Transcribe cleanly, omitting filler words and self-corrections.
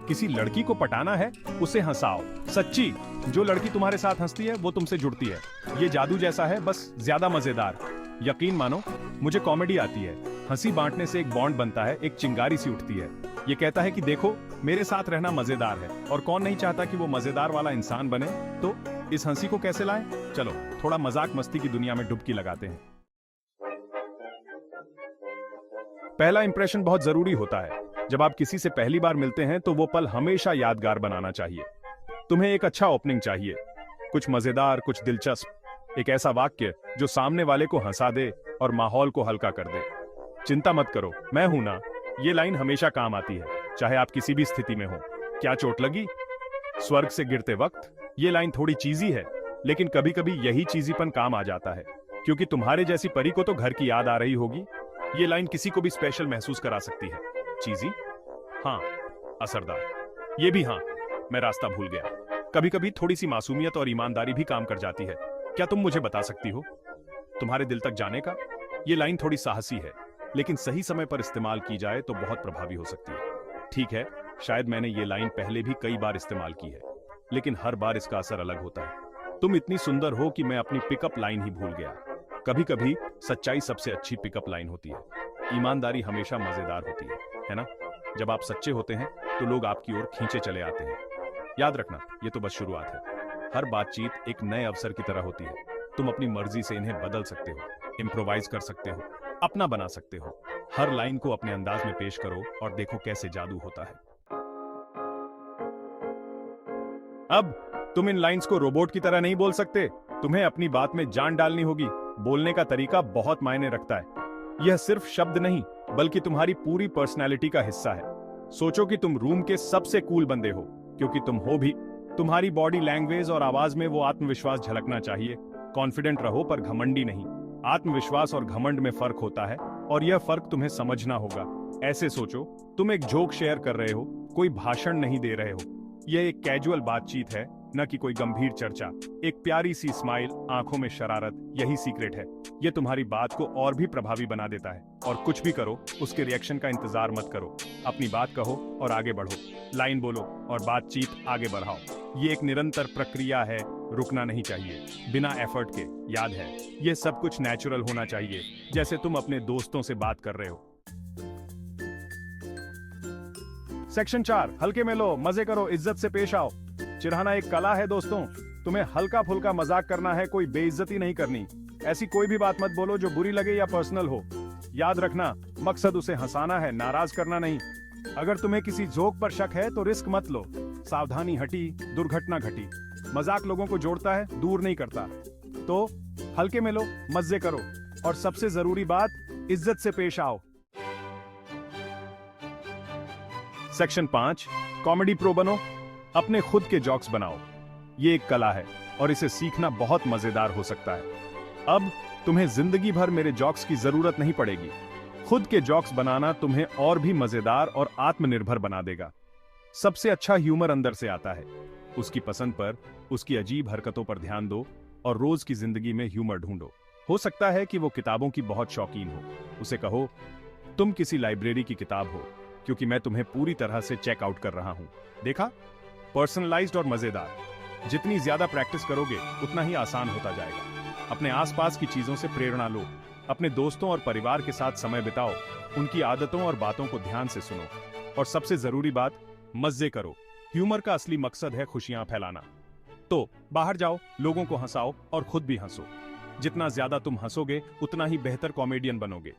किसी लड़की को पटाना है, उसे हंसाओ। सच्ची, जो लड़की तुम्हारे साथ हंसती है वो तुमसे जुड़ती है। ये जादू जैसा है, बस ज्यादा मजेदार। यकीन मानो, मुझे कॉमेडी आती है। हंसी बांटने से एक बॉन्ड बनता है, एक चिंगारी सी उठती है। ये कहता है कि देखो, मेरे साथ रहना मजेदार है, और कौन नहीं चाहता कि वो मजेदार वाला इंसान बने। तो इस हंसी को कैसे लाएं? चलो थोड़ा मजाक मस्ती की दुनिया में डुबकी लगाते हैं। पहला इंप्रेशन बहुत जरूरी होता है। जब आप किसी से पहली बार मिलते हैं तो वो पल हमेशा यादगार बनाना चाहिए। तुम्हें एक अच्छा ओपनिंग चाहिए, कुछ मजेदार, कुछ दिलचस्प, एक ऐसा वाक्य जो सामने वाले को हंसा दे और माहौल को हल्का कर दे। चिंता मत करो, मैं हूं ना। ये लाइन हमेशा काम आती है, चाहे आप किसी भी स्थिति में हो। क्या चोट लगी? स्वर्ग से गिरते वक्त। ये लाइन थोड़ी चीजी है, लेकिन कभी कभी यही चीजीपन काम आ जाता है, क्योंकि तुम्हारे जैसी परी को तो घर की याद आ रही होगी। ये लाइन किसी को भी स्पेशल महसूस करा सकती है। चीजी? हाँ। असरदार? ये भी हाँ। मैं रास्ता भूल गया। कभी कभी थोड़ी सी मासूमियत और ईमानदारी भी काम कर जाती है। क्या तुम मुझे बता सकती हो तुम्हारे दिल तक जाने का? ये लाइन थोड़ी साहसी है, लेकिन सही समय पर इस्तेमाल की जाए तो बहुत प्रभावी हो सकती है। ठीक है, शायद मैंने ये लाइन पहले भी कई बार इस्तेमाल की है, लेकिन हर बार इसका असर अलग होता है। तुम इतनी सुंदर हो कि मैं अपनी पिकअप लाइन ही भूल गया। कभी कभी सच्चाई सबसे अच्छी पिकअप लाइन होती है। ईमानदारी हमेशा मजेदार होती है ना? जब आप सच्चे होते हैं तो लोग आपकी ओर खींचे चले आते हैं। याद रखना, ये तो बस शुरुआत है। हर बातचीत एक नए अवसर की तरह होती है। तुम अपनी मर्जी से इन्हें बदल सकते हो, इम्प्रोवाइज कर सकते हो, अपना बना सकते हो। हर लाइन को अपने अंदाज में पेश करो और देखो कैसे जादू होता है। अब तुम इन लाइंस को रोबोट की तरह नहीं बोल सकते। तुम्हें अपनी बात में जान डालनी होगी। बोलने का तरीका बहुत मायने रखता है। यह सिर्फ शब्द नहीं, बल्कि तुम्हारी पूरी पर्सनैलिटी का हिस्सा है। सोचो कि तुम रूम के सबसे कूल बंदे हो, क्योंकि तुम हो भी। तुम्हारी बॉडी लैंग्वेज और आवाज में वो आत्मविश्वास झलकना चाहिए। कॉन्फिडेंट रहो, पर घमंडी नहीं। आत्मविश्वास और घमंड में फर्क होता है, और यह फर्क तुम्हें समझना होगा। ऐसे सोचो, तुम एक जोक शेयर कर रहे हो, कोई भाषण नहीं दे रहे हो। यह एक कैजुअल बातचीत है, न कि कोई गंभीर चर्चा। एक प्यारी सी स्माइल, आंखों में शरारत, यही सीक्रेट है। यह तुम्हारी बात को और भी प्रभावी बना देता है। और कुछ भी करो, उसके रिएक्शन का इंतजार मत करो। अपनी बात कहो और आगे बढ़ो। लाइन बोलो और बातचीत आगे बढ़ाओ। ये एक निरंतर प्रक्रिया है, रुकना नहीं चाहिए। बिना एफर्ट के। याद है, यह सब कुछ नेचुरल होना चाहिए, जैसे तुम अपने दोस्तों से बात कर रहे हो। सेक्शन 4, हल्के में लो, मजे करो, इज्जत से पेश आओ। चिढ़ाना एक कला है दोस्तों। तुम्हें हल्का फुल्का मजाक करना है, कोई बेइज्जती नहीं करनी। ऐसी कोई भी बात मत बोलो जो बुरी लगे या पर्सनल हो। याद रखना, मकसद उसे हंसाना है, नाराज करना नहीं। अगर तुम्हें किसी जोक पर शक है तो रिस्क मत लो। सावधानी हटी, दुर्घटना घटी। मजाक लोगों को जोड़ता है, दूर नहीं करता। तो हल्के में लो, मजे करो, और सबसे जरूरी बात, इज्जत से पेश आओ। सेक्शन 5, कॉमेडी प्रो बनो। अपने खुद के जोक्स बनाओ। ये एक कला है, और इसे सीखना बहुत मजेदार हो सकता है। अब तुम्हें जिंदगी भर मेरे जोक्स की जरूरत नहीं पड़ेगी। खुद के जोक्स बनाना तुम्हें और भी मजेदार और आत्मनिर्भर बना देगा। सबसे अच्छा ह्यूमर अंदर से आता है। उसकी पसंद पर, उसकी अजीब हरकतों पर ध्यान दो, और रोज की जिंदगी में ह्यूमर ढूंढो। हो सकता है कि वो किताबों की बहुत शौकीन हो। उसे कहो, तुम किसी लाइब्रेरी की किताब हो, क्योंकि मैं तुम्हें पूरी तरह से चेकआउट कर रहा हूं। देखा? पर्सनलाइज्ड और मजेदार। जितनी ज्यादा प्रैक्टिस करोगे, उतना ही आसान होता जाएगा। अपने आसपास की चीजों से प्रेरणा लो। अपने दोस्तों और परिवार के साथ समय बिताओ। उनकी आदतों और बातों को ध्यान से सुनो। और सबसे जरूरी बात, मजे करो। ह्यूमर का असली मकसद है खुशियां फैलाना। तो बाहर जाओ, लोगों को हंसाओ और खुद भी हंसो। जितना ज्यादा तुम हंसोगे, उतना ही बेहतर कॉमेडियन बनोगे।